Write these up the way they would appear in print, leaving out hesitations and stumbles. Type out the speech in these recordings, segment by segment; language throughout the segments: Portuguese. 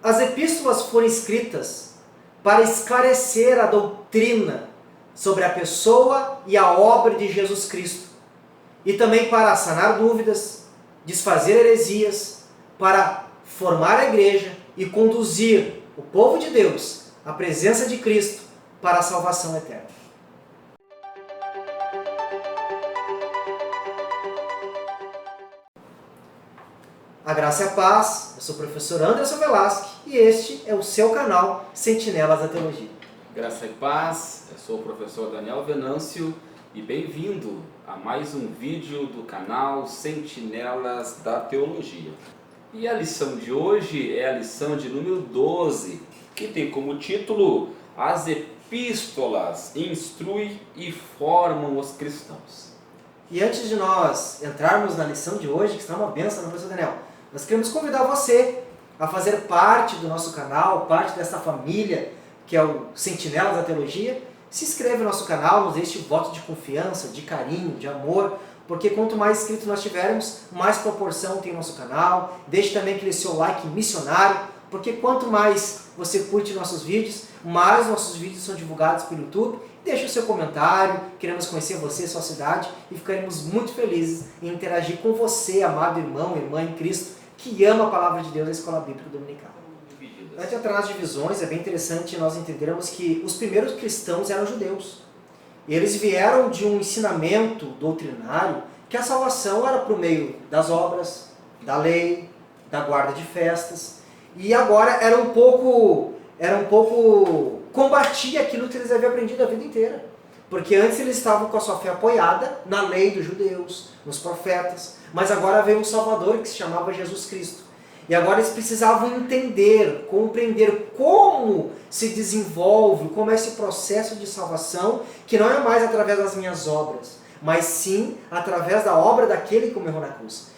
As epístolas foram escritas para esclarecer a doutrina sobre a pessoa e a obra de Jesus Cristo, e também para sanar dúvidas, desfazer heresias, para formar a igreja e conduzir o povo de Deus à presença de Cristo para a salvação eterna. A graça e a paz, eu sou o professor Anderson Velasque e este é o seu canal Sentinelas da Teologia. Graça e paz, eu sou o professor Daniel Venâncio e bem-vindo a mais um vídeo do canal Sentinelas da Teologia. E a lição de hoje é a lição de número 12, que tem como título As Epístolas instruem e formam os cristãos. E antes de nós entrarmos na lição de hoje, que está uma bênção, professor Daniel, nós queremos convidar você a fazer parte do nosso canal, parte dessa família que é o Sentinelas da Teologia. Se inscreve no nosso canal, nos deixe voto de confiança, de carinho, de amor, porque quanto mais inscritos nós tivermos, mais proporção tem o nosso canal. Deixe também aquele seu like missionário, porque quanto mais você curte nossos vídeos, mais nossos vídeos são divulgados pelo YouTube. Deixe o seu comentário, queremos conhecer você, sua cidade, e ficaremos muito felizes em interagir com você, amado irmão, irmã em Cristo, que ama a Palavra de Deus da Escola Bíblica Dominical. Antes de entrar nas divisões, é bem interessante nós entendermos que os primeiros cristãos eram judeus. E eles vieram de um ensinamento doutrinário que a salvação era por meio das obras, da lei, da guarda de festas. E agora era um pouco combatia aquilo que eles haviam aprendido a vida inteira. Porque antes eles estavam com a sua fé apoiada na lei dos judeus, nos profetas. Mas agora veio um Salvador que se chamava Jesus Cristo. E agora eles precisavam entender, compreender como se desenvolve, como é esse processo de salvação, que não é mais através das minhas obras, mas sim através da obra daquele que morreu na cruz.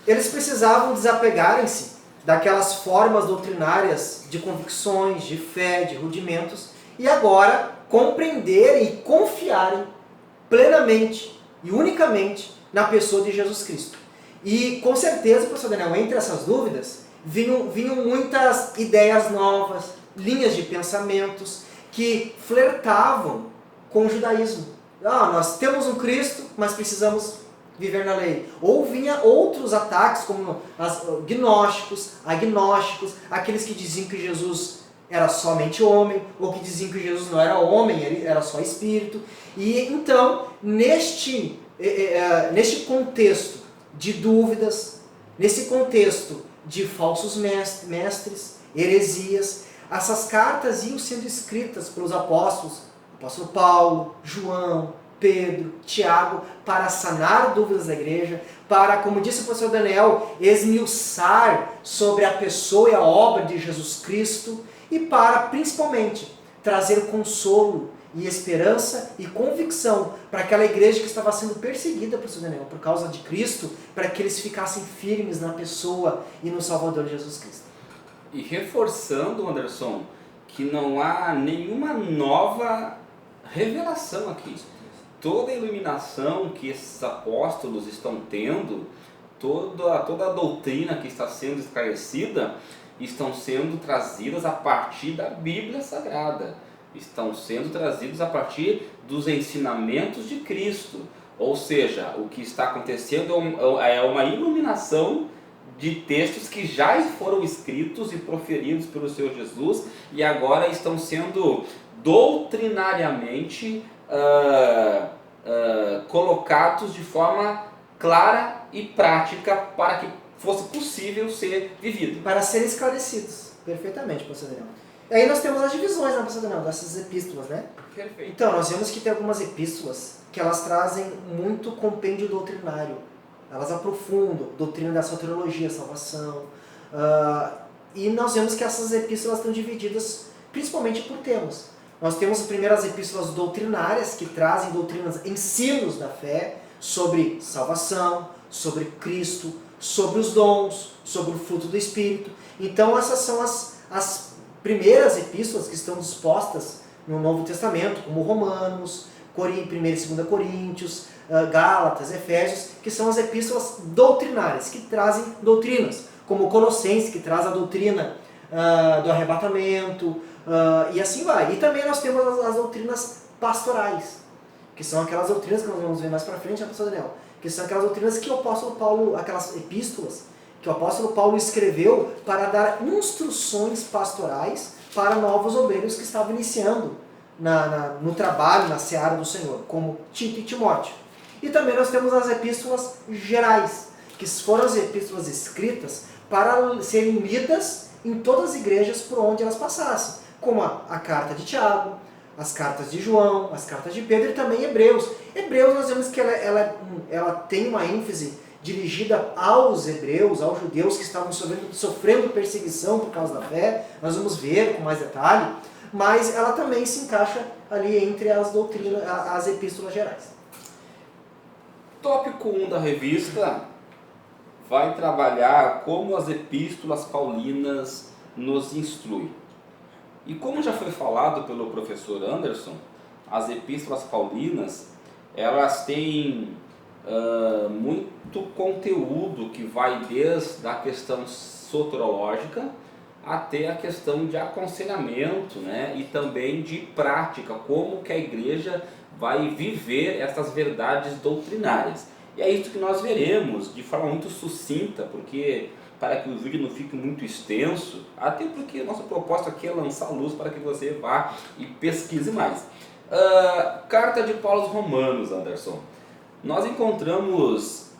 Eles precisavam desapegarem-se daquelas formas doutrinárias de convicções, de fé, de rudimentos, e agora compreenderem e confiarem plenamente e unicamente na pessoa de Jesus Cristo. E com certeza, professor Daniel, entre essas dúvidas, vinham muitas ideias novas, linhas de pensamentos que flertavam com o judaísmo. Nós temos um Cristo, mas precisamos viver na lei. Ou vinha outros ataques, como gnósticos, agnósticos, aqueles que diziam que Jesus era somente homem, ou que diziam que Jesus não era homem, ele era só espírito. E então, neste contexto de dúvidas, nesse contexto de falsos mestres, heresias, essas cartas iam sendo escritas pelos apóstolos, o apóstolo Paulo, João, Pedro, Tiago, para sanar dúvidas da igreja, para, como disse o professor Daniel, esmiuçar sobre a pessoa e a obra de Jesus Cristo, e para, principalmente, trazer consolo e esperança e convicção para aquela igreja que estava sendo perseguida, professor Daniel, por causa de Cristo, para que eles ficassem firmes na pessoa e no Salvador Jesus Cristo. E reforçando, Anderson, que não há nenhuma nova revelação aqui. Toda a iluminação que esses apóstolos estão tendo, toda a doutrina que está sendo esclarecida, estão sendo trazidas a partir da Bíblia Sagrada. Estão sendo trazidos a partir dos ensinamentos de Cristo. Ou seja, o que está acontecendo é uma iluminação de textos que já foram escritos e proferidos pelo Senhor Jesus e agora estão sendo doutrinariamente colocados de forma clara e prática para que fosse possível ser vivido. Para serem esclarecidos. Perfeitamente, professor Daniel. E aí nós temos as divisões, professor Daniel, dessas epístolas, né? Perfeito. Então, nós vemos que tem algumas epístolas que elas trazem muito compêndio doutrinário. Elas aprofundam a doutrina da soteriologia, salvação. E nós vemos que essas epístolas estão divididas principalmente por temas. Nós temos primeiro as epístolas doutrinárias, que trazem doutrinas, ensinos da fé, sobre salvação, sobre Cristo, sobre os dons, sobre o fruto do Espírito. Então essas são as primeiras epístolas que estão dispostas no Novo Testamento, como Romanos, 1 e 2 Coríntios, Gálatas, Efésios, que são as epístolas doutrinárias, que trazem doutrinas, como Colossenses, que traz a doutrina do arrebatamento, e assim vai. E também nós temos as doutrinas pastorais, que são aquelas doutrinas que nós vamos ver mais para frente, pastor Daniel, que são aquelas doutrinas que o apóstolo Paulo, aquelas epístolas, que o apóstolo Paulo escreveu para dar instruções pastorais para novos obreiros que estavam iniciando no trabalho, na seara do Senhor, como Tito e Timóteo. E também nós temos as epístolas gerais, que foram as epístolas escritas para serem lidas em todas as igrejas por onde elas passassem, como a carta de Tiago, as cartas de João, as cartas de Pedro e também Hebreus. Hebreus nós vemos que ela tem uma ênfase dirigida aos hebreus, aos judeus que estavam sofrendo perseguição por causa da fé. Nós vamos ver com mais detalhe, mas ela também se encaixa ali entre as doutrinas, as epístolas gerais. Tópico 1 da revista vai trabalhar como as epístolas paulinas nos instruem. E como já foi falado pelo professor Anderson, as epístolas paulinas, elas têm muito conteúdo que vai desde a questão soterológica até a questão de aconselhamento, né? E também de prática, como que a igreja vai viver essas verdades doutrinárias. E é isso que nós veremos de forma muito sucinta, porque para que o vídeo não fique muito extenso, até porque a nossa proposta aqui é lançar luz para que você vá e pesquise mais. Carta de Paulo aos Romanos, Anderson. Nós encontramos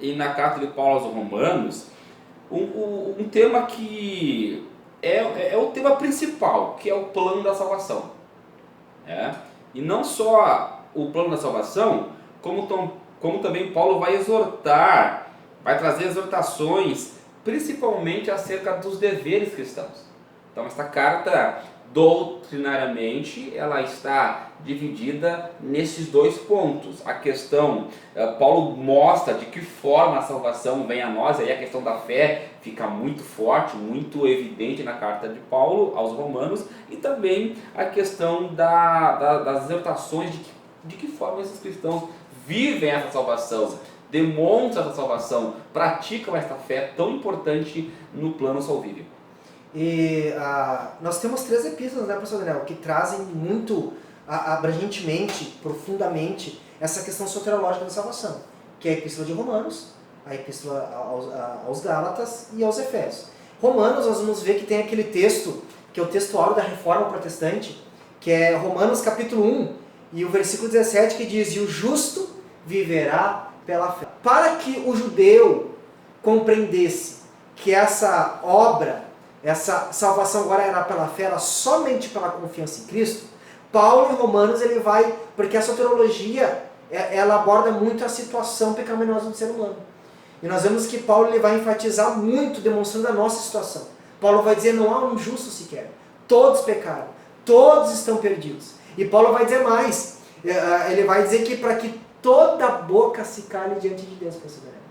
na carta de Paulo aos Romanos um tema que é o tema principal, que é o plano da salvação. E não só o plano da salvação, como também Paulo vai exortar, vai trazer exortações, principalmente acerca dos deveres cristãos. Então essa carta, doutrinariamente, ela está dividida nesses dois pontos. A questão, Paulo mostra de que forma a salvação vem a nós, aí a questão da fé fica muito forte, muito evidente na carta de Paulo aos Romanos, e também a questão das exortações de que forma esses cristãos vivem essa salvação, demonstram essa salvação, praticam essa fé tão importante no plano salvífico. E nós temos 3 epístolas, né, professor Daniel, que trazem muito abrangentemente, profundamente, essa questão soterológica da salvação, que é a epístola de Romanos, a epístola aos Gálatas e aos Efésios. Romanos, nós vamos ver que tem aquele texto, que é o texto áureo da Reforma Protestante, que é Romanos capítulo 1, e o versículo 17, que diz: "E o justo viverá pela fé." Para que o judeu compreendesse que essa obra, essa salvação agora era pela fé, era somente pela confiança em Cristo, Paulo em Romanos ele vai, porque a soteriologia ela aborda muito a situação pecaminosa do ser humano. E nós vemos que Paulo ele vai enfatizar muito, demonstrando a nossa situação. Paulo vai dizer: não há um justo sequer, todos pecaram, todos estão perdidos. E Paulo vai dizer mais, ele vai dizer que para que toda boca se cale diante de Deus, professor Daniel.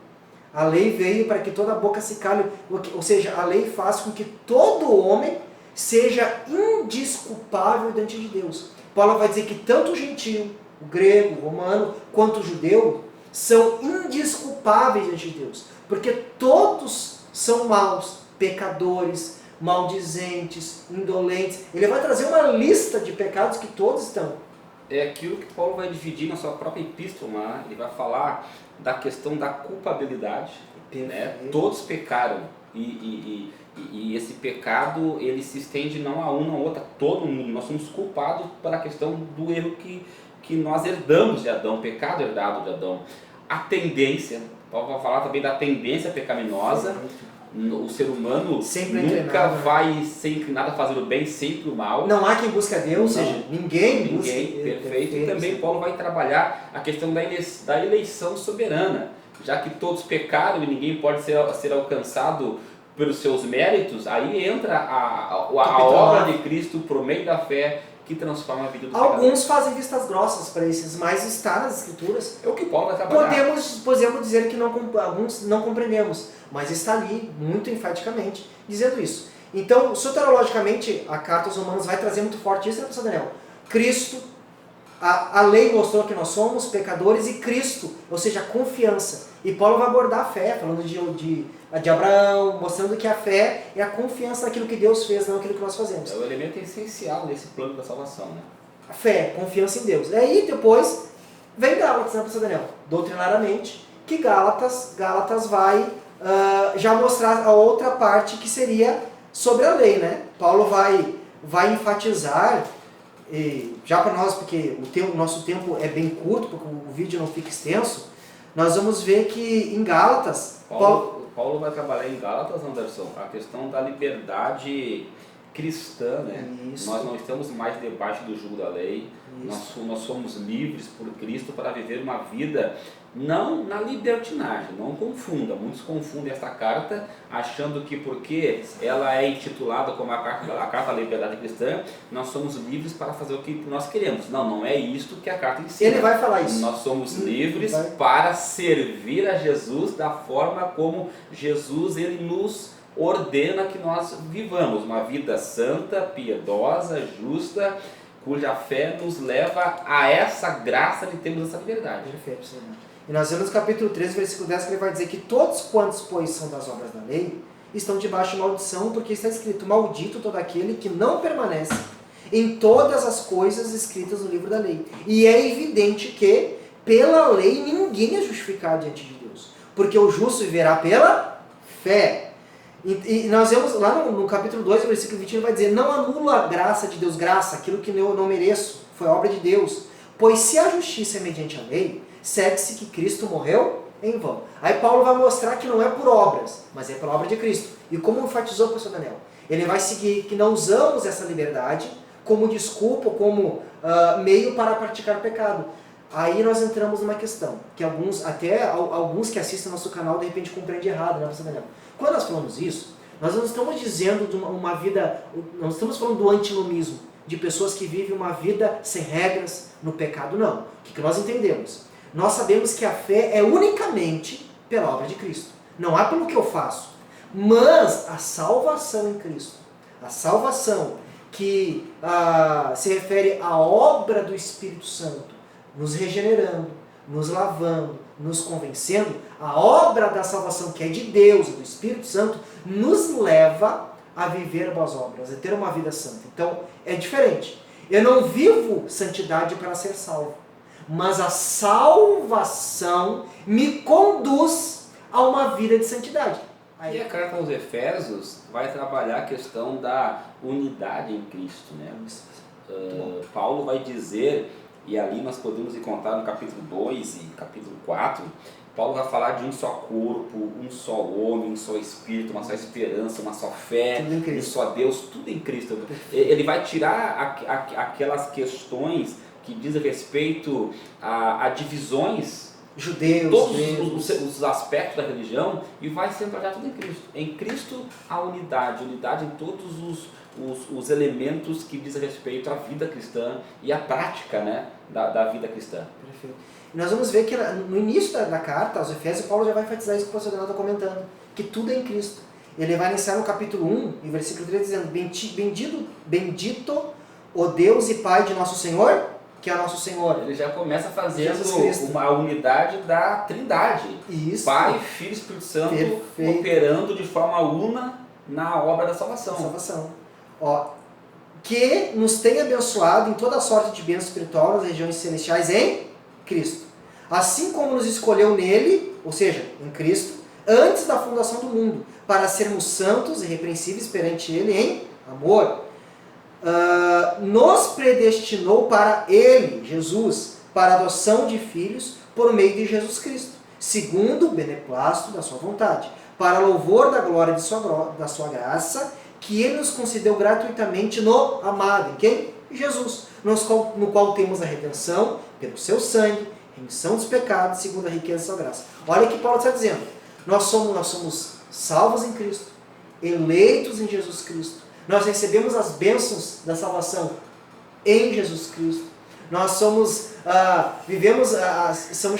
A lei veio para que toda boca se cale, ou seja, a lei faz com que todo homem seja indisculpável diante de Deus. Paulo vai dizer que tanto o gentio, o grego, o romano, quanto o judeu, são indisculpáveis diante de Deus, porque todos são maus, pecadores, maldizentes, indolentes. Ele vai trazer uma lista de pecados que todos estão. É aquilo que Paulo vai dividir na sua própria epístola, ele vai falar da questão da culpabilidade, né? Todos pecaram e esse pecado ele se estende não a um, não a outro, a todo mundo. Nós somos culpados pela questão do erro que nós herdamos de Adão, pecado herdado de Adão. A tendência, Paulo vai falar também da tendência pecaminosa. O ser humano sempre nunca vai ser inclinado a fazer o bem, sempre o mal. Não há quem busque a Deus, ou seja, ninguém busca. Perfeito. E também Paulo vai trabalhar a questão da eleição soberana. Já que todos pecaram e ninguém pode ser alcançado pelos seus méritos, aí entra a obra de Cristo por meio da fé, que transforma a vida do pecador. Alguns fazem vistas grossas para esses, mas está nas Escrituras. É o que Paulo vai trabalhar. Podemos dizer que alguns não compreendemos, mas está ali muito enfaticamente dizendo isso. Então, soterologicamente, a carta aos Romanos vai trazer muito forte isso, né, professor Daniel? Cristo, a lei mostrou que nós somos pecadores, e Cristo, ou seja, a confiança. E Paulo vai abordar a fé, falando a de Abraão, mostrando que a fé é a confiança naquilo que Deus fez, não naquilo que nós fazemos. É o elemento essencial nesse plano da salvação, né? A fé, confiança em Deus. E aí depois vem Gálatas, né, pastor Daniel? Doutrinariamente, que Gálatas vai já mostrar a outra parte que seria sobre a lei, né? Paulo vai enfatizar, e já para nós, porque o nosso tempo é bem curto, porque o vídeo não fica extenso, nós vamos ver que em Gálatas... Paulo vai trabalhar em Gálatas, Anderson, a questão da liberdade cristã, né? Isso. Nós não estamos mais debaixo do jugo da lei, nós somos livres por Cristo para viver uma vida não na libertinagem, não confunda. Muitos confundem esta carta achando que porque ela é intitulada como a carta da liberdade cristã, nós somos livres para fazer o que nós queremos. Não é isto que a carta ensina. Ele vai falar isso. Nós somos livres para servir a Jesus da forma como Jesus ele nos ordena que nós vivamos uma vida santa, piedosa, justa, cuja fé nos leva a essa graça de termos essa liberdade. Perfeito, Senhor. E nós vemos no capítulo 13, versículo 10, que ele vai dizer que todos quantos, pois, são das obras da lei, estão debaixo de maldição, porque está escrito, maldito todo aquele que não permanece em todas as coisas escritas no livro da lei. E é evidente que, pela lei, ninguém é justificado diante de Deus, porque o justo viverá pela fé. E nós vemos lá no capítulo 2, versículo 20, ele vai dizer, não anula a graça de Deus, graça, aquilo que eu não mereço, foi obra de Deus. Pois se a justiça é mediante a lei, segue-se que Cristo morreu em vão. Aí Paulo vai mostrar que não é por obras, mas é pela obra de Cristo. E como enfatizou o pastor Daniel, ele vai seguir que não usamos essa liberdade como desculpa, como meio para praticar pecado. Aí nós entramos numa questão, que alguns que assistem ao nosso canal de repente compreendem errado, né, pastor Daniel? Quando nós falamos isso, nós não estamos dizendo de uma vida, não estamos falando do antinomismo, de pessoas que vivem uma vida sem regras, no pecado, não. O que nós entendemos? Nós sabemos que a fé é unicamente pela obra de Cristo. Não há pelo que eu faço. Mas a salvação em Cristo, a salvação que se refere à obra do Espírito Santo, nos regenerando, nos lavando, nos convencendo, a obra da salvação que é de Deus, do Espírito Santo, nos leva a viver boas obras, a ter uma vida santa. Então, é diferente. Eu não vivo santidade para ser salvo, mas a salvação me conduz a uma vida de santidade. E a carta aos Efésios vai trabalhar a questão da unidade em Cristo, né? Paulo vai dizer, e ali nós podemos encontrar no capítulo 2 e capítulo 4, Paulo vai falar de um só corpo, um só homem, um só Espírito, uma só esperança, uma só fé, um só Deus, tudo em Cristo. Ele vai tirar aquelas questões que dizem respeito a divisões, judeus, todos os aspectos da religião, e vai ser tratado tudo em Cristo. Em Cristo a unidade em todos os elementos que dizem respeito à vida cristã e à prática, né, da vida cristã. Perfeito. E nós vamos ver que no início da carta aos Efésios, Paulo já vai enfatizar isso que o pastor Daniel está comentando, que tudo é em Cristo. Ele vai iniciar no capítulo 1, em versículo 3, dizendo, bendito o Deus e Pai de nosso Senhor, que é nosso Senhor. Ele já começa fazendo uma unidade da Trindade. Isso. Pai, Filho e Espírito Santo. Perfeito. Operando de forma una na obra da salvação. Que nos tem abençoado em toda sorte de bênção espiritual nas regiões celestiais em Cristo. Assim como nos escolheu nele, ou seja, em Cristo, antes da fundação do mundo, para sermos santos e irrepreensíveis perante ele em amor. Nos predestinou para ele, Jesus, para a adoção de filhos por meio de Jesus Cristo, segundo o beneplácito da sua vontade, para louvor da glória da sua graça, que ele nos concedeu gratuitamente no amado. Em quem? Jesus, no qual temos a redenção pelo seu sangue, remissão dos pecados, segundo a riqueza da sua graça. Olha o que Paulo está dizendo. Nós somos salvos em Cristo, eleitos em Jesus Cristo. Nós recebemos as bênçãos da salvação em Jesus Cristo. Nós somos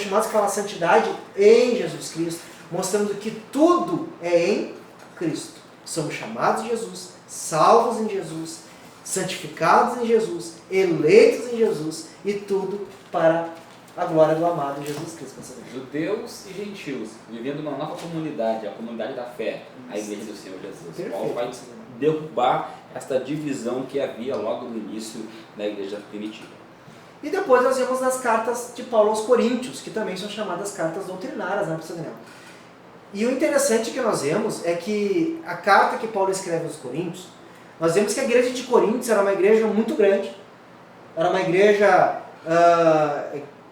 chamados para a santidade em Jesus Cristo, mostrando que tudo é em Cristo. Somos chamados em Jesus, salvos em Jesus, santificados em Jesus, eleitos em Jesus, e tudo para a glória do amado Jesus Cristo. Judeus e gentios, vivendo uma nova comunidade, a comunidade da fé, a igreja do Senhor Jesus. Perfeito. Paulo vai derrubar esta divisão que havia logo no início da igreja primitiva. E depois nós vemos nas cartas de Paulo aos Coríntios, que também são chamadas cartas doutrinárias, né, professor Daniel? E o interessante que nós vemos é que a carta que Paulo escreve aos Coríntios, nós vemos que a igreja de Coríntios era uma igreja muito grande, era uma igreja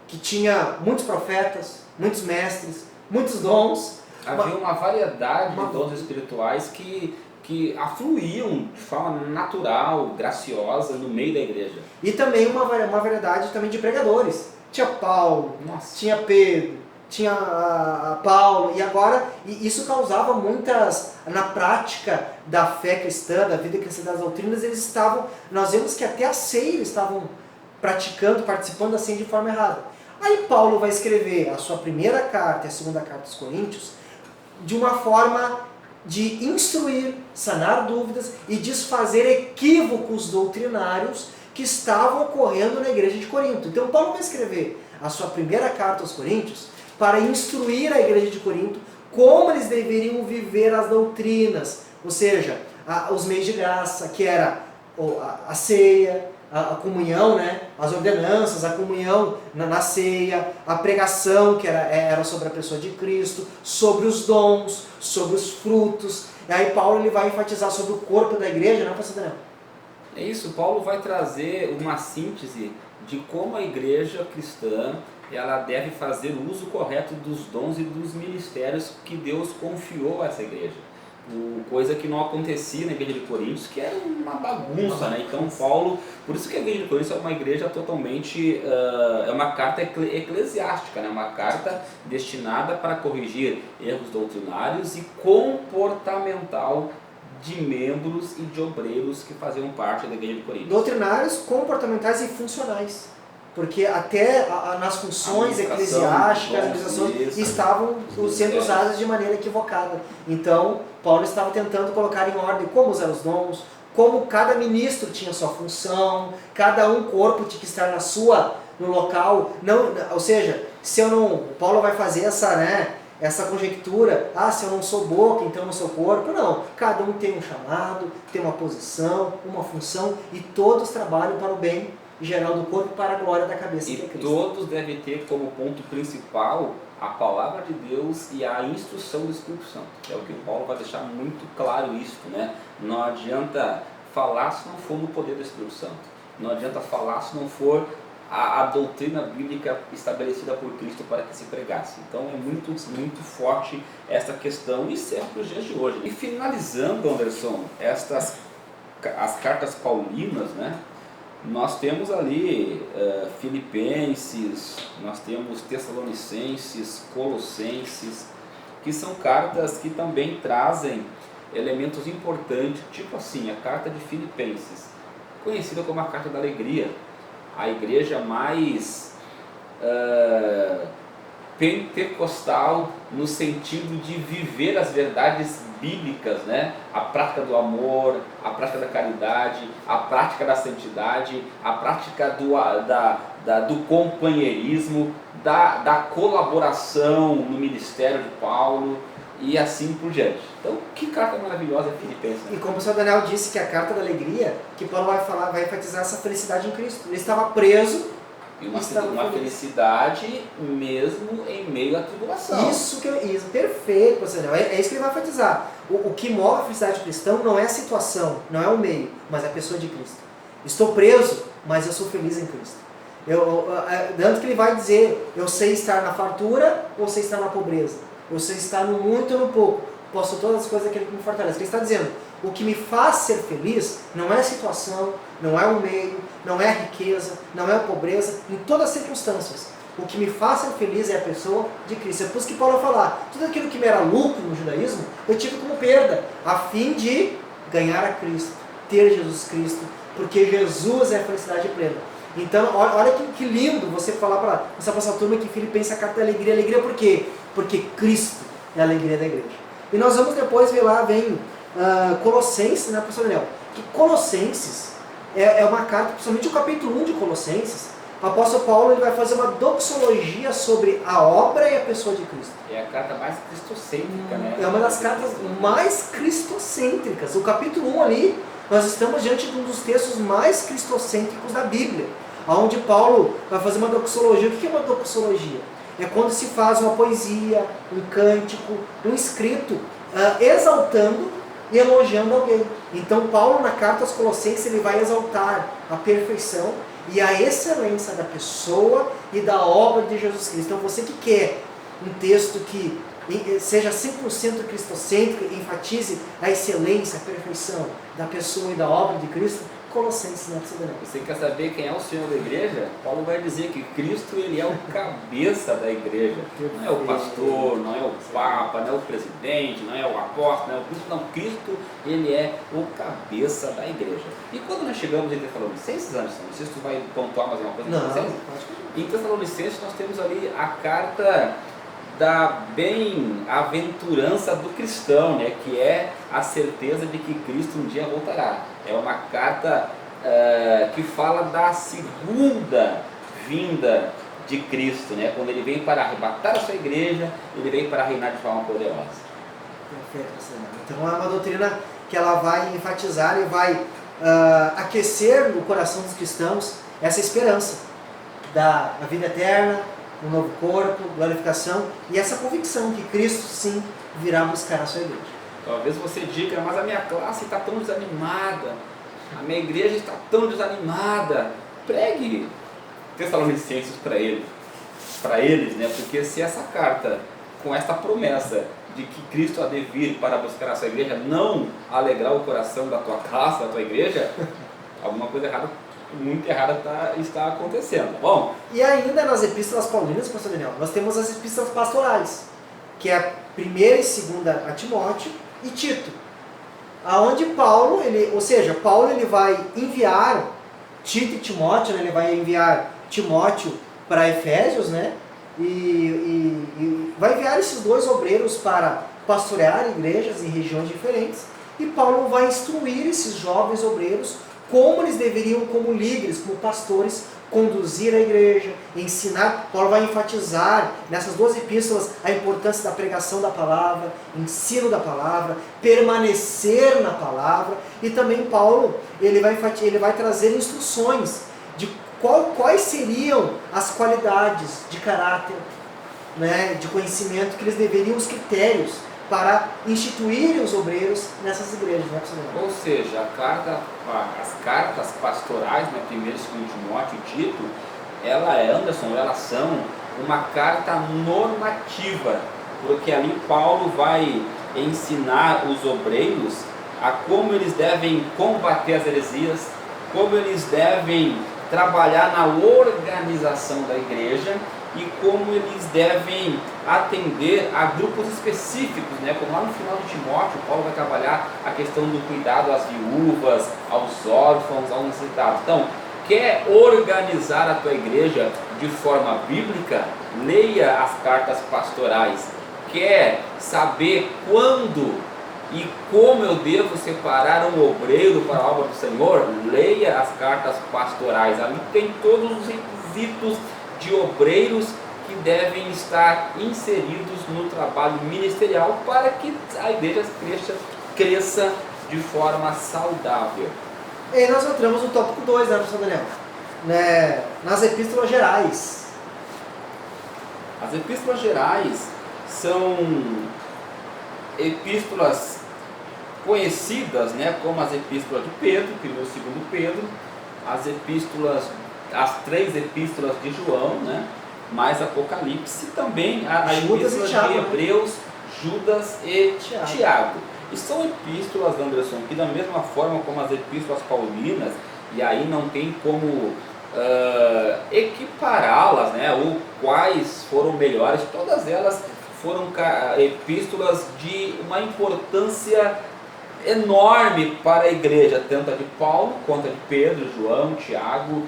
que tinha muitos profetas, muitos mestres, muitos dons. Havia uma variedade de dons espirituais que afluíam de forma natural, graciosa, no meio da igreja. E também uma variedade também de pregadores. Tinha Paulo, Nossa. tinha Pedro, tinha a Paulo, e isso causava muitas, na prática da fé cristã, da vida cristã, das doutrinas, nós vemos que até a ceia eles estavam praticando, participando da ceia de forma errada. Aí Paulo vai escrever a sua primeira carta e a segunda carta aos Coríntios de uma forma de instruir, sanar dúvidas e desfazer equívocos doutrinários que estavam ocorrendo na igreja de Corinto. Então Paulo vai escrever a sua primeira carta aos Coríntios para instruir a igreja de Corinto como eles deveriam viver as doutrinas, ou seja, os meios de graça, que era a ceia, a comunhão, né? As ordenanças, a comunhão na ceia, a pregação, que era sobre a pessoa de Cristo, sobre os dons, sobre os frutos. E aí Paulo ele vai enfatizar sobre o corpo da igreja, né, pastor Daniel? É isso, Paulo vai trazer uma síntese de como a igreja cristã ela deve fazer o uso correto dos dons e dos ministérios que Deus confiou a essa igreja. Coisa que não acontecia na igreja de Coríntios, que era uma bagunça, né? Então Paulo, por isso que a igreja de Coríntios é uma igreja totalmente, é uma carta eclesiástica, né? Uma carta destinada para corrigir erros doutrinários e comportamental de membros e de obreiros que faziam parte da igreja de Coríntios. Doutrinários, comportamentais e funcionais. Porque até nas funções eclesiásticas, as administrações estavam sendo usadas de maneira equivocada. Então, Paulo estava tentando colocar em ordem como usar os dons, como cada ministro tinha sua função, cada corpo tinha que estar no local. Não, ou seja, Paulo vai fazer essa conjectura, se eu não sou boca, então eu não sou corpo. Não, cada um tem um chamado, tem uma posição, uma função, e todos trabalham para o bem geral do corpo, para a glória da cabeça, que é Cristo. E todos devem ter como ponto principal a palavra de Deus e a instrução do Espírito Santo, que é o que o Paulo vai deixar muito claro isso, né? Não adianta falar se não for no poder do Espírito Santo. Não adianta falar se não for a doutrina bíblica estabelecida por Cristo para que se pregasse. Então é muito, muito forte essa questão e serve para os dias de hoje. E finalizando, Anderson, as cartas paulinas, né? Nós temos ali Filipenses, nós temos Tessalonicenses, Colossenses, que são cartas que também trazem elementos importantes, tipo assim, a carta de Filipenses, conhecida como a carta da alegria, a igreja mais pentecostal no sentido de viver as verdades bíblicas, né? A prática do amor, a prática da caridade, a prática da santidade, a prática do companheirismo, da colaboração no ministério de Paulo e assim por diante. Então, que carta maravilhosa é Filipenses. E como o professor Daniel disse, que a carta da alegria, que Paulo vai enfatizar essa felicidade em Cristo. Ele estava preso. E uma felicidade mesmo em meio à tribulação. Isso, perfeito, professor Daniel. É isso que ele vai enfatizar. O que move a felicidade do cristão não é a situação, não é o meio, mas a pessoa de Cristo. Estou preso, mas eu sou feliz em Cristo. Tanto que ele vai dizer, eu sei estar na fartura ou sei estar na pobreza. Eu sei estar no muito ou no pouco. Posso todas as coisas daquele que me fortalece. Ele está dizendo, o que me faz ser feliz não é a situação, não é o meio, não é a riqueza, não é a pobreza, em todas as circunstâncias. O que me faz ser feliz é a pessoa de Cristo. É por isso que Paulo vai falar, tudo aquilo que me era lucro no judaísmo, eu tive como perda, a fim de ganhar a Cristo, ter Jesus Cristo, porque Jesus é a felicidade plena. Então, olha que lindo você falar para essa turma que Filipenses é a carta da alegria. Alegria por quê? Porque Cristo é a alegria da igreja. E nós vamos depois ver lá, vem Colossenses, né, professor Daniel? Que Colossenses é uma carta, principalmente o capítulo 1 de Colossenses, o apóstolo Paulo ele vai fazer uma doxologia sobre a obra e a pessoa de Cristo. É a carta mais cristocêntrica, né? É uma das cartas mais cristocêntricas. O capítulo 1 ali, nós estamos diante de um dos textos mais cristocêntricos da Bíblia, onde Paulo vai fazer uma doxologia. O que é uma doxologia? É quando se faz uma poesia, um cântico, um escrito, exaltando e elogiando alguém. Então Paulo na carta aos Colossenses ele vai exaltar a perfeição e a excelência da pessoa e da obra de Jesus Cristo. Então você que quer um texto que seja 100% cristocêntrico e enfatize a excelência, a perfeição da pessoa e da obra de Cristo, Colossenses, né? Você quer saber quem é o Senhor da igreja? Paulo vai dizer que Cristo ele é o cabeça da igreja. Não é o pastor, não é o papa, não é o presidente, não é o apóstolo, não é o bispo, não. Cristo ele é o cabeça da igreja. E quando nós chegamos em Tessalonicenses, Anderson, não sei se tu vai pontuar mais uma coisa. Não, em Tessalonicenses nós temos ali a carta da bem-aventurança do cristão, né? Que é a certeza de que Cristo um dia voltará. É uma carta que fala da segunda vinda de Cristo, né? Quando ele vem para arrebatar a sua igreja, ele vem para reinar de forma poderosa. Perfeito. Então é uma doutrina que ela vai enfatizar e vai aquecer no coração dos cristãos essa esperança da vida eterna, um novo corpo, glorificação e essa convicção que Cristo sim virá buscar a sua igreja. Talvez você diga, mas a minha classe está tão desanimada, a minha igreja está tão desanimada. Pregue Tessalonicenses para eles, né? Porque se essa carta, com essa promessa de que Cristo há de vir para buscar a sua igreja, não alegrar o coração da tua classe, da tua igreja, alguma coisa errada, muito errada está acontecendo. Bom, e ainda nas epístolas paulinas, pastor Daniel, nós temos as epístolas pastorais, que é a primeira e segunda a Timóteo e Tito, aonde Paulo ele vai enviar Tito e Timóteo, né? Ele vai enviar Timóteo para Efésios, né? E vai enviar esses dois obreiros para pastorear igrejas em regiões diferentes, e Paulo vai instruir esses jovens obreiros como eles deveriam, como líderes, como pastores, conduzir a igreja, ensinar. Paulo vai enfatizar nessas duas epístolas a importância da pregação da palavra, ensino da palavra, permanecer na palavra, e também Paulo ele vai trazer instruções de quais seriam as qualidades de caráter, né, de conhecimento que eles deveriam, os critérios para instituírem os obreiros nessas igrejas, né, ou seja, as cartas pastorais, né, primeiro, segundo Timóteo e Tito, elas são uma carta normativa, porque ali Paulo vai ensinar os obreiros a como eles devem combater as heresias, como eles devem trabalhar na organização da igreja e como eles devem atender a grupos específicos, né? Como lá no final de Timóteo, Paulo vai trabalhar a questão do cuidado às viúvas, aos órfãos, aos necessitados. Então, quer organizar a tua igreja de forma bíblica? Leia as cartas pastorais. Quer saber quando e como eu devo separar um obreiro para a obra do Senhor? Leia as cartas pastorais. Ali tem todos os requisitos de obreiros que devem estar inseridos no trabalho ministerial para que a igreja cresça de forma saudável. E aí nós entramos no tópico 2, né, professor Daniel? Nas epístolas gerais. As epístolas gerais são epístolas conhecidas, né, como as epístolas de Pedro, 1º e 2º Pedro, as 3 epístolas de João, né, mais Apocalipse, também a epístola de Hebreus, Judas e Tiago. E são epístolas, Anderson, que da mesma forma como as epístolas paulinas, e aí não tem como equipará-las, né, ou quais foram melhores, todas elas foram epístolas de uma importância enorme para a igreja, tanto a de Paulo quanto a de Pedro, João, Tiago,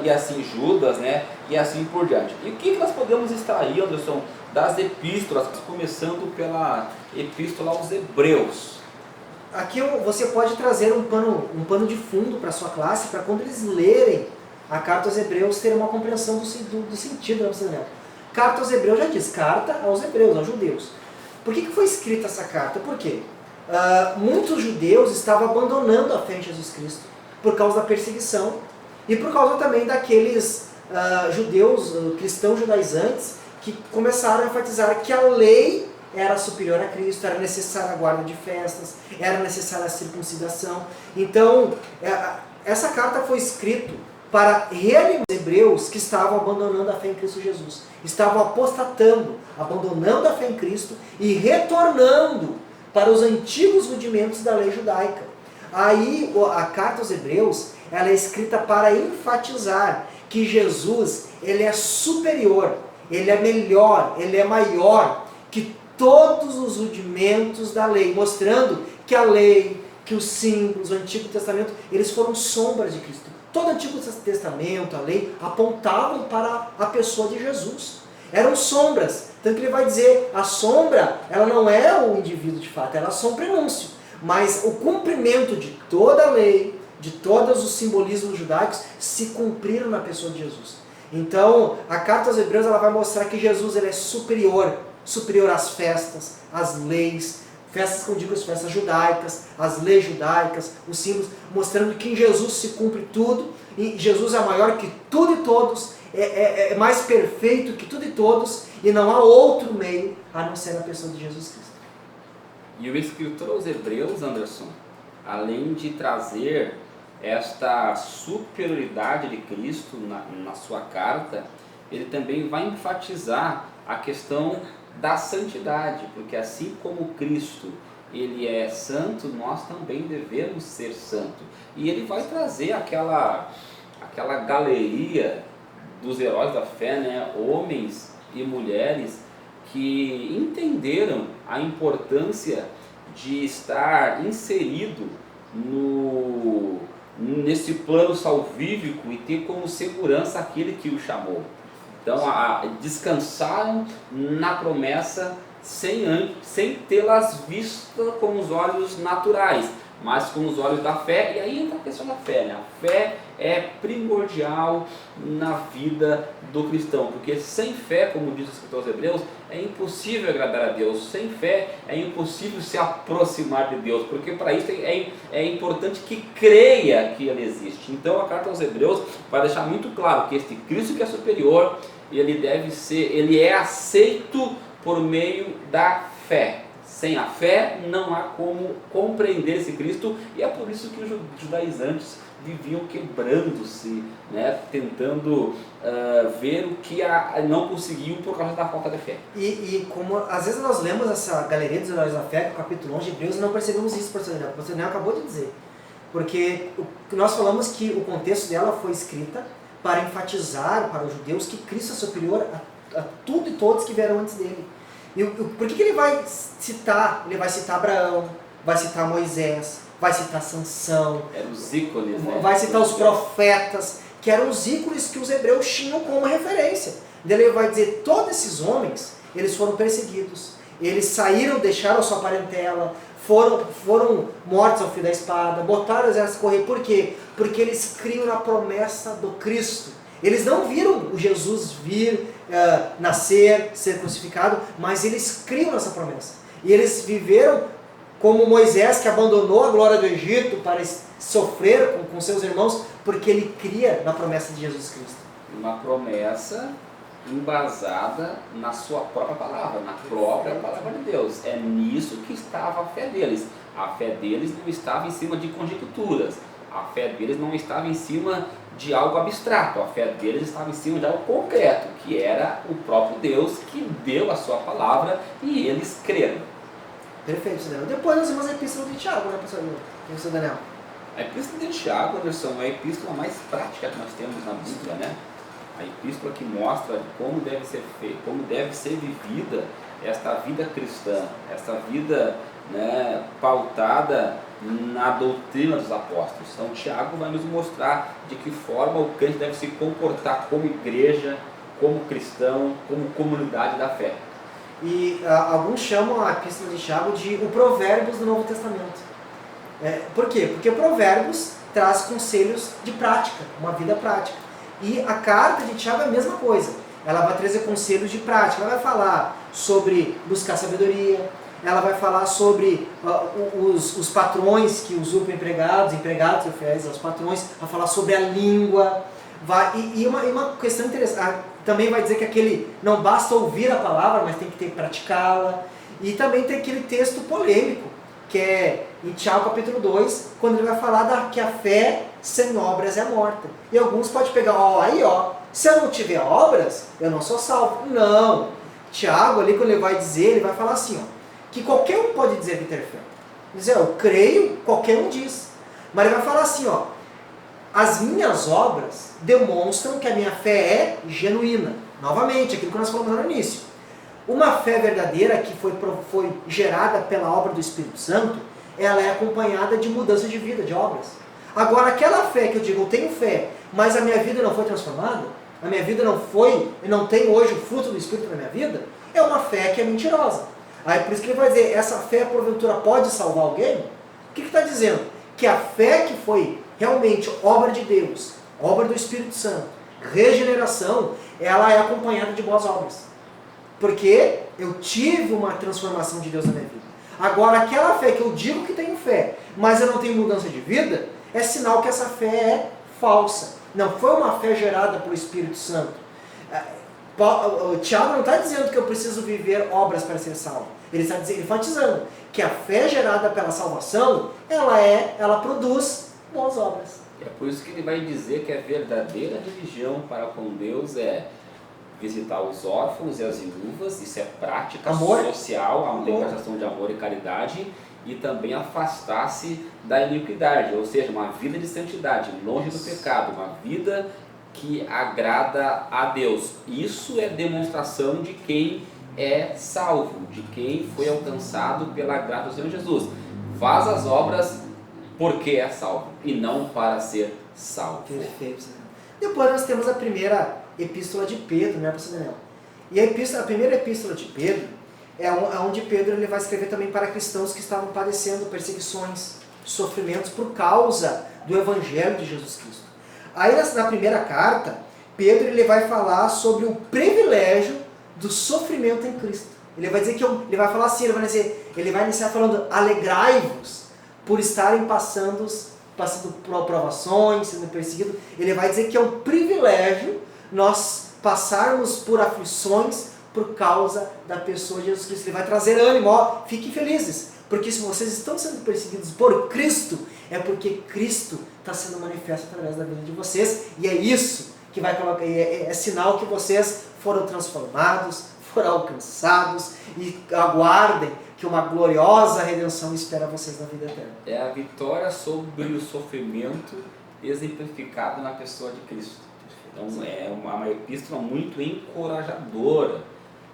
e assim Judas, né, e assim por diante. E o que nós podemos extrair, Anderson, das epístolas, começando pela epístola aos Hebreus? Aqui você pode trazer um pano de fundo para a sua classe, para quando eles lerem a carta aos Hebreus ter uma compreensão do sentido, né? Carta aos Hebreus já diz, carta aos Hebreus, aos judeus. Por que foi escrita essa carta? Por quê? Muitos judeus estavam abandonando a fé em Jesus Cristo por causa da perseguição e por causa também daqueles judeus, cristãos judaizantes, que começaram a enfatizar que a lei era superior a Cristo, era necessária a guarda de festas, era necessária a circuncidação. Então, essa carta foi escrita para reanimar os hebreus que estavam abandonando a fé em Cristo Jesus. Estavam apostatando, abandonando a fé em Cristo e retornando para os antigos rudimentos da lei judaica. Aí, a carta aos Hebreus, ela é escrita para enfatizar que Jesus, ele é superior, ele é melhor, ele é maior que todos os rudimentos da lei, mostrando que a lei, que os símbolos, o Antigo Testamento, eles foram sombras de Cristo. Todo o Antigo Testamento, a lei, apontavam para a pessoa de Jesus. Eram sombras. Tanto que ele vai dizer, a sombra, ela não é o indivíduo de fato, ela é só um prenúncio. Mas o cumprimento de toda a lei, de todos os simbolismos judaicos, se cumpriram na pessoa de Jesus. Então, a carta aos Hebreus, ela vai mostrar que Jesus, ele é superior às festas, às leis, festas, como digo, as festas judaicas, as leis judaicas, os símbolos, mostrando que em Jesus se cumpre tudo, e Jesus é maior que tudo e todos, é mais perfeito que tudo e todos, e não há outro meio a não ser a pessoa de Jesus Cristo. E o escritor aos Hebreus, Anderson, além de trazer esta superioridade de Cristo na sua carta, ele também vai enfatizar a questão da santidade, porque assim como Cristo ele é santo, nós também devemos ser santos. E ele vai trazer aquela galeria dos heróis da fé, né? Homens e mulheres que entenderam a importância de estar inserido nesse plano salvífico e ter como segurança aquele que o chamou. Então, descansaram na promessa sem tê-las vistas com os olhos naturais, mas com os olhos da fé. E aí entra a questão da fé, né? A fé é primordial na vida do cristão, porque sem fé, como diz o escritor aos Hebreus, é impossível agradar a Deus. Sem fé é impossível se aproximar de Deus, porque para isso é importante que creia que Ele existe. Então a carta aos Hebreus vai deixar muito claro que este Cristo que é superior, ele é aceito por meio da fé. Sem a fé não há como compreender esse Cristo, e é por isso que os judaizantes viviam quebrando-se, né, tentando ver o que não conseguiam por causa da falta de fé. E como às vezes nós lemos essa galeria dos heróis da fé, que é o capítulo 11 de Hebreus, e não percebemos isso, pastor Daniel. O pastor Daniel acabou de dizer. Porque nós falamos que o contexto dela foi escrita para enfatizar para os judeus que Cristo é superior a tudo e todos que vieram antes dele. E por que ele vai citar? Ele vai citar Abraão, vai citar Moisés, vai citar Sansão, Eram os ícones, né? Vai citar os profetas, que eram os ícones que os hebreus tinham como referência. Ele vai dizer, todos esses homens, eles foram perseguidos, eles saíram, deixaram a sua parentela, foram mortos ao fio da espada, botaram o exército a correr. Por quê? Porque eles criam na promessa do Cristo. Eles não viram o Jesus vir, nascer, ser crucificado, mas eles criam nessa promessa. E eles viveram como Moisés, que abandonou a glória do Egito para sofrer com seus irmãos, porque ele cria na promessa de Jesus Cristo. Uma promessa embasada na sua própria palavra, na própria palavra de Deus. É nisso que estava a fé deles. A fé deles não estava em cima de conjecturas. A fé deles não estava em cima de algo abstrato. A fé deles estava em cima de algo concreto, que era o próprio Deus que deu a sua palavra e eles creram. Perfeito, Daniel. Depois nós vimos a epístola de Tiago, né, professor Daniel? A epístola de Tiago, Anderson, é a epístola mais prática que nós temos na Bíblia, né? A epístola que mostra como deve ser feita, como deve ser vivida esta vida cristã, esta vida, né, pautada na doutrina dos apóstolos. Então Tiago vai nos mostrar de que forma o crente deve se comportar como igreja, como cristão, como comunidade da fé. E alguns chamam a epístola de Tiago de o Provérbios do Novo Testamento. Por quê? Porque Provérbios traz conselhos de prática, uma vida prática. E a carta de Tiago é a mesma coisa. Ela vai trazer conselhos de prática, ela vai falar sobre buscar sabedoria, ela vai falar sobre os patrões que usurpam empregados oferecem aos patrões, vai falar sobre a língua, uma questão interessante, também vai dizer que aquele não basta ouvir a palavra, mas tem que ter que praticá-la, e também tem aquele texto polêmico, que é em Tiago capítulo 2, quando ele vai falar que a fé sem obras é morta. E alguns podem pegar, se eu não tiver obras, eu não sou salvo. Não. Tiago, ali quando ele vai dizer, ele vai falar assim, que qualquer um pode dizer que ter fé. Dizer, eu creio, qualquer um diz. Mas ele vai falar assim, as minhas obras demonstram que a minha fé é genuína. Novamente, aquilo que nós falamos no início. Uma fé verdadeira que foi gerada pela obra do Espírito Santo, ela é acompanhada de mudança de vida, de obras. Agora, aquela fé que eu digo, eu tenho fé, mas a minha vida não foi transformada, a minha vida não tem hoje o fruto do Espírito na minha vida, é uma fé que é mentirosa. Aí por isso que ele vai dizer, essa fé porventura pode salvar alguém? O que está dizendo? Que a fé que foi realmente obra de Deus, obra do Espírito Santo, regeneração, ela é acompanhada de boas obras. Porque eu tive uma transformação de Deus na minha vida. Agora, aquela fé que eu digo que tenho fé, mas eu não tenho mudança de vida, é sinal que essa fé é falsa. Não foi uma fé gerada pelo Espírito Santo. O Tiago não está dizendo que eu preciso viver obras para ser salvo. Ele está enfatizando que a fé gerada pela salvação, ela produz boas obras. É por isso que ele vai dizer que a verdadeira religião para com Deus é visitar os órfãos e as viúvas, isso é prática social, a demonstração de amor e caridade, e também afastar-se da iniquidade, ou seja, uma vida de santidade, longe do pecado, uma vida que agrada a Deus. Isso é demonstração de quem é salvo, de quem foi alcançado pela graça do Senhor Jesus. Faz as obras porque é salvo e não para ser salvo. Perfeito. Depois nós temos a primeira epístola de Pedro, né, pastor Daniel? E a primeira epístola de Pedro é onde Pedro ele vai escrever também para cristãos que estavam padecendo perseguições, sofrimentos por causa do Evangelho de Jesus Cristo. Aí na primeira carta, Pedro ele vai falar sobre o privilégio do sofrimento em Cristo. Ele vai dizer ele vai falar assim, ele vai iniciar falando, alegrai-vos por estarem passando por provações, sendo perseguidos. Ele vai dizer que é um privilégio nós passarmos por aflições por causa da pessoa de Jesus Cristo. Ele vai trazer ânimo, fiquem felizes, porque se vocês estão sendo perseguidos por Cristo, é porque Cristo está sendo manifesto através da vida de vocês, e é isso que vai colocar, é sinal que vocês foram transformados, foram alcançados, e aguardem que uma gloriosa redenção espera vocês na vida eterna. É a vitória sobre o sofrimento exemplificado na pessoa de Cristo. Então é uma epístola muito encorajadora,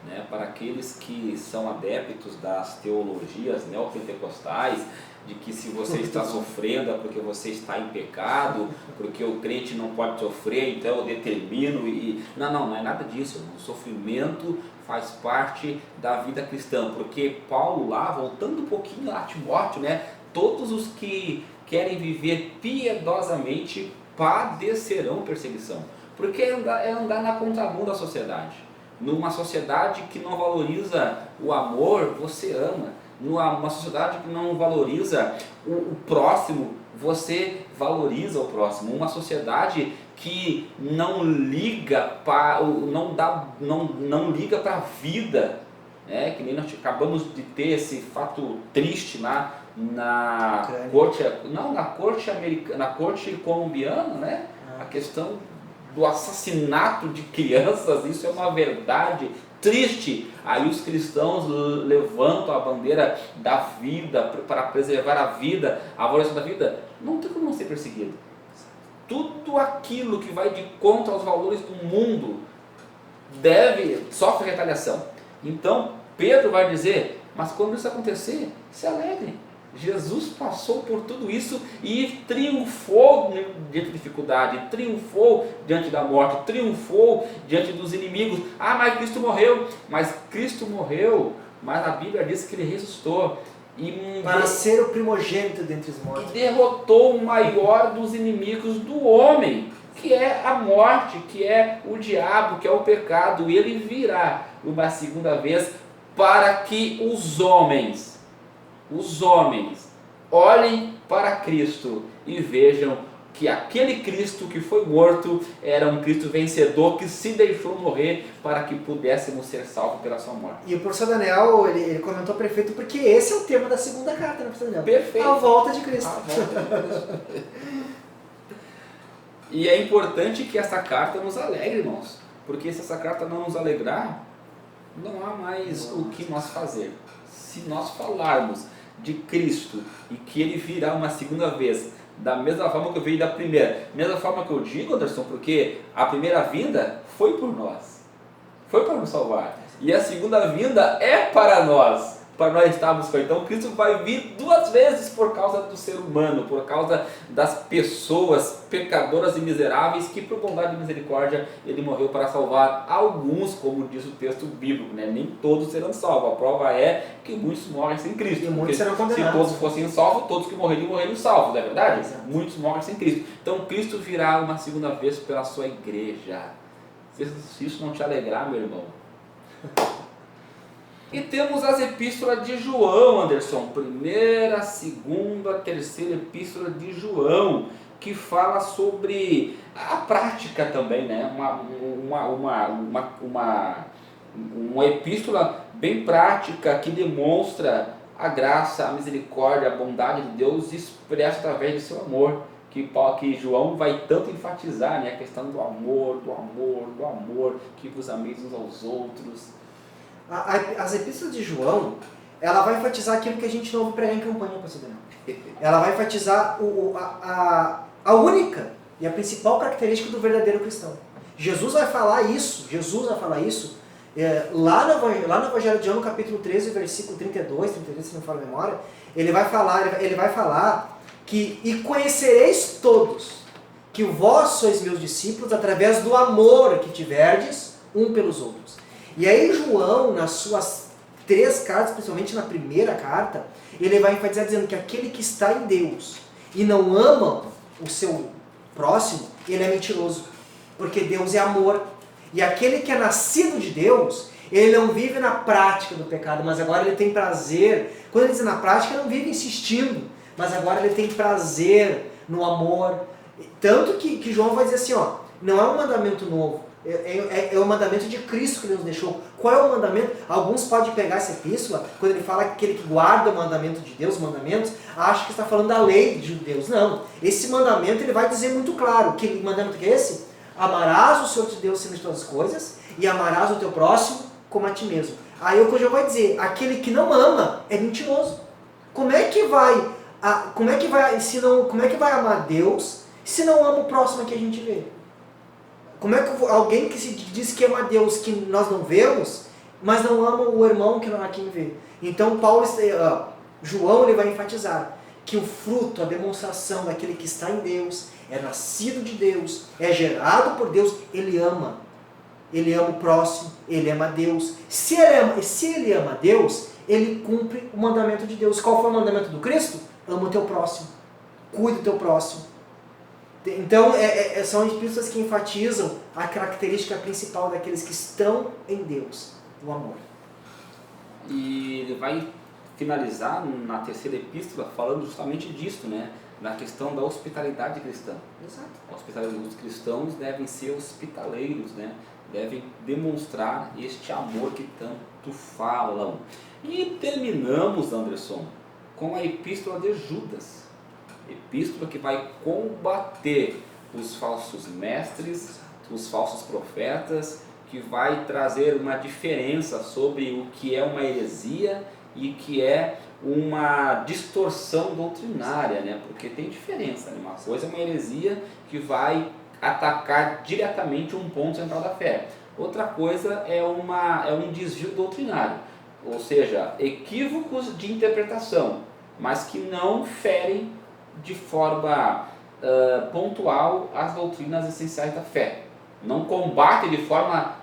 né, para aqueles que são adeptos das teologias neopentecostais, de que se você está sofrendo é porque você está em pecado, porque o crente não pode sofrer, então eu determino e... Não é nada disso. O sofrimento faz parte da vida cristã, porque Paulo lá, voltando um pouquinho a Timóteo, né, todos os que querem viver piedosamente padecerão perseguição, porque é andar na contramão da sociedade. Numa sociedade que não valoriza o amor, você ama. Numa sociedade que não valoriza o próximo, você valoriza o próximo. Uma sociedade que não liga para a vida, né? Que nem nós acabamos de ter esse fato triste lá na corte colombiana, né? A questão do assassinato de crianças, isso é uma verdade triste. Aí os cristãos levantam a bandeira da vida para preservar a vida, a valorização da vida. Não tem como não ser perseguido. Tudo aquilo que vai de contra aos valores do mundo sofre retaliação. Então Pedro vai dizer, mas quando isso acontecer, se alegre. Jesus passou por tudo isso e triunfou diante da dificuldade, triunfou diante da morte, triunfou diante dos inimigos. Mas Cristo morreu. Mas Cristo morreu, mas a Bíblia diz que Ele ressuscitou. Para ser o primogênito dentre os mortos. E derrotou o maior dos inimigos do homem, que é a morte, que é o diabo, que é o pecado. E ele virá uma segunda vez para que os homens olhem para Cristo e vejam que aquele Cristo que foi morto era um Cristo vencedor que se deixou morrer para que pudéssemos ser salvos pela sua morte. E o professor Daniel, ele comentou perfeito, porque esse é o tema da segunda carta, né, professor Daniel? Perfeito. A volta de Cristo. A volta de Cristo. E é importante que essa carta nos alegre, irmãos, porque se essa carta não nos alegrar, não há mais o que nós fazer. Se nós falarmos de Cristo e que Ele virá uma segunda vez, da mesma forma que eu veio da primeira, mesma forma que eu digo, Anderson, porque a primeira vinda foi por nós, foi para nos salvar, e a segunda vinda é para nós estarmos com Ele. Então Cristo vai vir duas vezes por causa do ser humano, por causa das pessoas pecadoras e miseráveis que por bondade e misericórdia Ele morreu para salvar alguns, como diz o texto bíblico, né? Nem todos serão salvos. A prova é que muitos morrem sem Cristo. E muitos serão condenados. Se todos fossem salvos, todos que morreriam salvos, não é verdade? Exato. Muitos morrem sem Cristo. Então Cristo virá uma segunda vez pela sua igreja. Se isso não te alegrar, meu irmão. E temos as epístolas de João, Anderson. Primeira, segunda, terceira epístola de João, que fala sobre a prática também, né? Uma epístola bem prática que demonstra a graça, a misericórdia, a bondade de Deus expressa através de seu amor. Que João vai tanto enfatizar, né? A questão do amor, que vos ameis uns aos outros. As epístolas de João, ela vai enfatizar aquilo que a gente não ouve pregar em campanha, pastor Daniel. Ela vai enfatizar a única e a principal característica do verdadeiro cristão. Jesus vai falar isso lá no Evangelho de João, no capítulo 13, versículo 32, se não falo a memória. Ele vai falar que e conhecereis todos que vós sois meus discípulos através do amor que tiverdes um pelos outros. E aí João, nas suas 3 cartas, principalmente na primeira carta, ele vai enfatizar dizendo que aquele que está em Deus e não ama o seu próximo, ele é mentiroso, porque Deus é amor. E aquele que é nascido de Deus, ele não vive na prática do pecado, mas agora ele tem prazer. Quando ele diz na prática, ele não vive insistindo, mas agora ele tem prazer no amor. Tanto que João vai dizer assim, ó, não é um mandamento novo, é o mandamento de Cristo que Ele nos deixou. Qual é o mandamento? Alguns podem pegar essa epístola, quando ele fala que aquele que guarda o mandamento de Deus, os mandamentos, acha que está falando da lei de Deus. Não, esse mandamento ele vai dizer muito claro. Que mandamento que é esse? Amarás o Senhor teu Deus acima de todas as coisas e amarás o teu próximo como a ti mesmo. Aí o que eu vou dizer, aquele que não ama é mentiroso. Como é que vai amar Deus se não ama o próximo que a gente vê? Como é que alguém que se diz que ama Deus, que nós não vemos, mas não ama o irmão que não há quem vê? Então João ele vai enfatizar que o fruto, a demonstração daquele que está em Deus, é nascido de Deus, é gerado por Deus, ele ama. Ele ama o próximo, ele ama Deus. Se ele ama Deus, ele cumpre o mandamento de Deus. Qual foi o mandamento do Cristo? Ama o teu próximo. Cuide do teu próximo. Então, são epístolas que enfatizam a característica principal daqueles que estão em Deus, o amor. E ele vai finalizar na terceira epístola falando justamente disso, né? Na questão da hospitalidade cristã. Exato. Os cristãos devem ser hospitaleiros, né? Devem demonstrar este amor que tanto falam. E terminamos, Anderson, com a epístola de Judas. Epístola que vai combater os falsos mestres, os falsos profetas, que vai trazer uma diferença sobre o que é uma heresia e que é uma distorção doutrinária, né? Porque tem diferença, né? Uma coisa é uma heresia que vai atacar diretamente um ponto central da fé. Outra coisa é um desvio doutrinário, ou seja, equívocos de interpretação, mas que não ferem de forma pontual as doutrinas essenciais da fé. Não combate de forma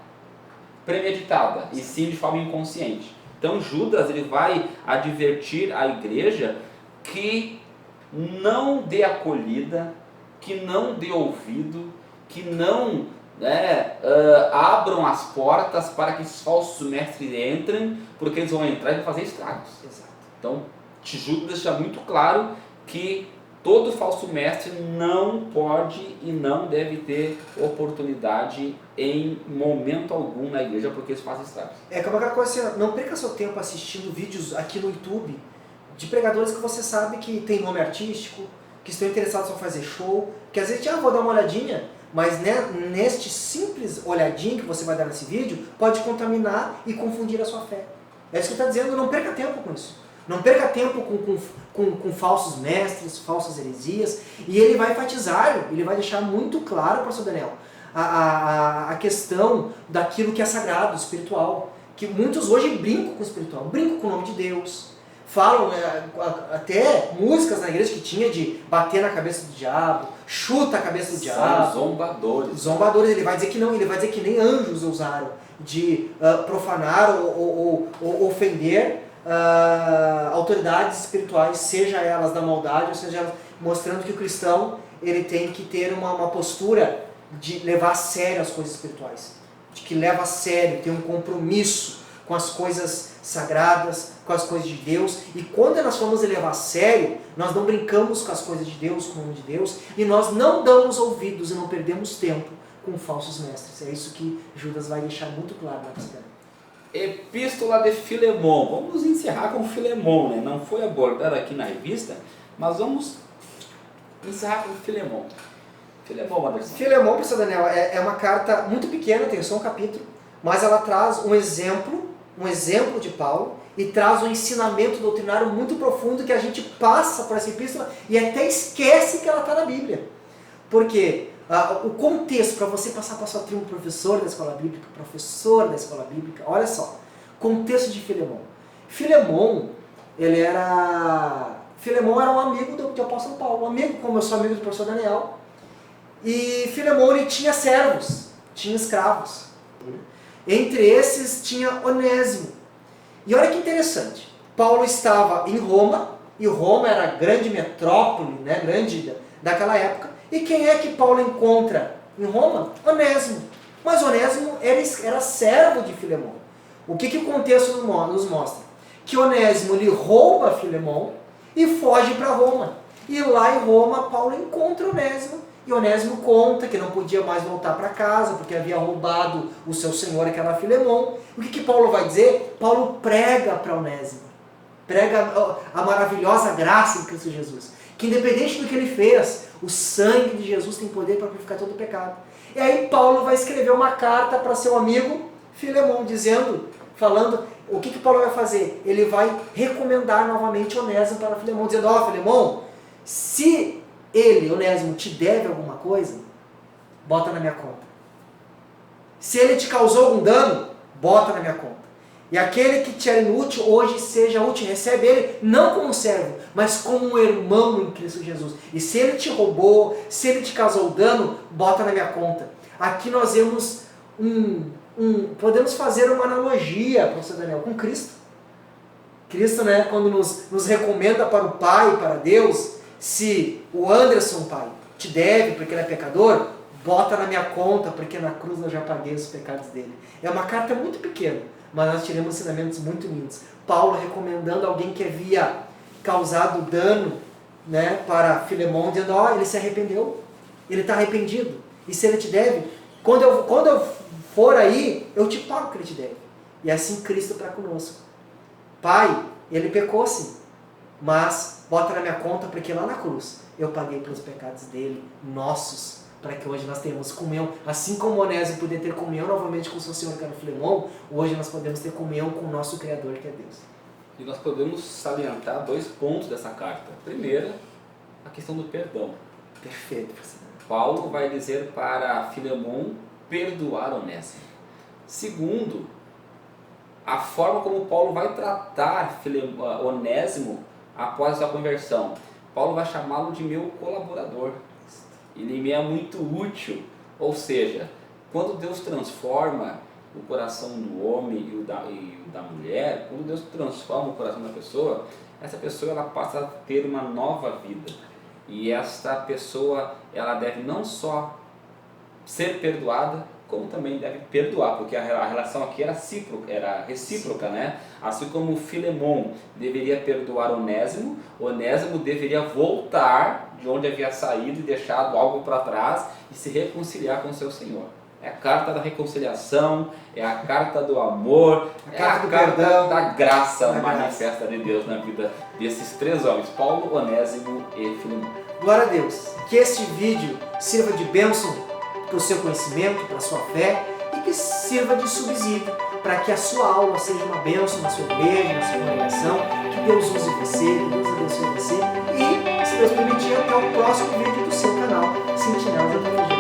premeditada, e sim de forma inconsciente. Então Judas ele vai advertir a igreja que não dê acolhida, que não dê ouvido, que não abram as portas para que esses falsos mestres entrem, porque eles vão entrar e vão fazer estragos. Exato. Então, Judas deixa muito claro que todo falso mestre não pode e não deve ter oportunidade em momento algum na igreja, porque isso faz estragos. É como aquela coisa assim, não perca seu tempo assistindo vídeos aqui no YouTube de pregadores que você sabe que tem nome artístico, que estão interessados em fazer show, que às vezes, vou dar uma olhadinha, mas neste simples olhadinho que você vai dar nesse vídeo, pode contaminar e confundir a sua fé. É isso que ele está dizendo, não perca tempo com isso. Não perca tempo com falsos mestres, falsas heresias, e ele vai enfatizar, ele vai deixar muito claro, pastor Daniel, a questão daquilo que é sagrado, espiritual, que muitos hoje brincam com o espiritual, brincam com o nome de Deus, falam até músicas na igreja que tinha de bater na cabeça do diabo, chuta a cabeça do diabo. Zombadores. Zombadores, ele vai dizer que não, ele vai dizer que nem anjos usaram de profanar ou ofender autoridades espirituais, seja elas da maldade, ou seja elas mostrando que o cristão ele tem que ter uma postura de levar a sério as coisas espirituais, de que leva a sério, tem um compromisso com as coisas sagradas, com as coisas de Deus, e quando nós formos levar a sério, nós não brincamos com as coisas de Deus, com o nome de Deus, e nós não damos ouvidos e não perdemos tempo com falsos mestres. É isso que Judas vai deixar muito claro na questão. Epístola de Filemon. Vamos encerrar com Filemon, né? Não foi abordado aqui na revista, mas vamos encerrar com Filemon. Filemon, Anderson. Filemon, professor Daniel, é uma carta muito pequena, tem só um capítulo, mas ela traz um exemplo de Paulo e traz um ensinamento doutrinário muito profundo que a gente passa por essa epístola e até esquece que ela está na Bíblia. Porque o contexto, para você passar para a sua tribo, professor da escola bíblica, olha só, contexto de Filemon. Filemon era um amigo do apóstolo Paulo, um amigo, como eu sou amigo do professor Daniel, e Filemon ele tinha servos, tinha escravos. Entre esses tinha Onésimo. E olha que interessante, Paulo estava em Roma, e Roma era a grande metrópole, né, grande daquela época, e quem é que Paulo encontra em Roma? Onésimo. Mas Onésimo era servo de Filemon. O que o contexto nos mostra? Que Onésimo lhe rouba Filemon e foge para Roma. E lá em Roma, Paulo encontra Onésimo, e Onésimo conta que não podia mais voltar para casa, porque havia roubado o seu senhor, que era Filemon. O que Paulo vai dizer? Paulo prega para Onésimo. Prega a maravilhosa graça em Cristo Jesus. Que independente do que ele fez, o sangue de Jesus tem poder para purificar todo o pecado. E aí Paulo vai escrever uma carta para seu amigo Filemon, falando, o que Paulo vai fazer? Ele vai recomendar novamente Onésimo para Filemon, dizendo, Filemon, se ele, Onésimo, te deve alguma coisa, bota na minha conta. Se ele te causou algum dano, bota na minha conta. E aquele que te era inútil, hoje seja útil. Recebe ele não como um servo, mas como um irmão em Cristo Jesus. E se ele te roubou, se ele te causou dano, bota na minha conta. Aqui nós vemos podemos fazer uma analogia, professor Daniel, com Cristo. Cristo, né, quando nos recomenda para o Pai, para Deus, se o Anderson, pai, te deve porque ele é pecador, bota na minha conta, porque na cruz eu já paguei os pecados dele. É uma carta muito pequena, mas nós tiramos ensinamentos muito lindos. Paulo recomendando alguém que havia causado dano, né, para Filemon, dizendo, ele se arrependeu, ele está arrependido, e se ele te deve, quando eu for aí, eu te pago o que ele te deve. E assim Cristo para conosco. Pai, ele pecou sim, mas bota na minha conta, porque lá na cruz eu paguei pelos pecados dele, nossos, para que hoje nós tenhamos comunhão, assim como Onésimo podia ter comunhão novamente com o seu Senhor, que era Filemon, hoje nós podemos ter comunhão com o nosso Criador, que é Deus. E nós podemos salientar 2 pontos dessa carta. Primeiro, a questão do perdão. Perfeito, professor. Paulo vai dizer para Filemon perdoar Onésimo. Segundo, a forma como Paulo vai tratar Onésimo após a sua conversão. Paulo vai chamá-lo de meu colaborador. Ele me é muito útil. Ou seja, quando Deus transforma o coração do homem e o da mulher, quando Deus transforma o coração da pessoa, essa pessoa ela passa a ter uma nova vida. E esta pessoa ela deve não só ser perdoada, como também deve perdoar, porque a relação aqui era recíproca, né? Assim como Filemon deveria perdoar Onésimo, Onésimo deveria voltar de onde havia saído e deixado algo para trás e se reconciliar com seu Senhor. É a carta da reconciliação, é a carta do amor, é a carta da graça manifesta de Deus na vida desses três homens, Paulo, Onésimo e Filemon. Glória a Deus! Que este vídeo sirva de bênção para o seu conhecimento, para a sua fé, e que sirva de subsídio para que a sua aula seja uma bênção na sua igreja, na sua congregação. Que Deus use você, que Deus abençoe você, e, se Deus permitir, até o próximo vídeo do seu canal Sentinelas da Teologia.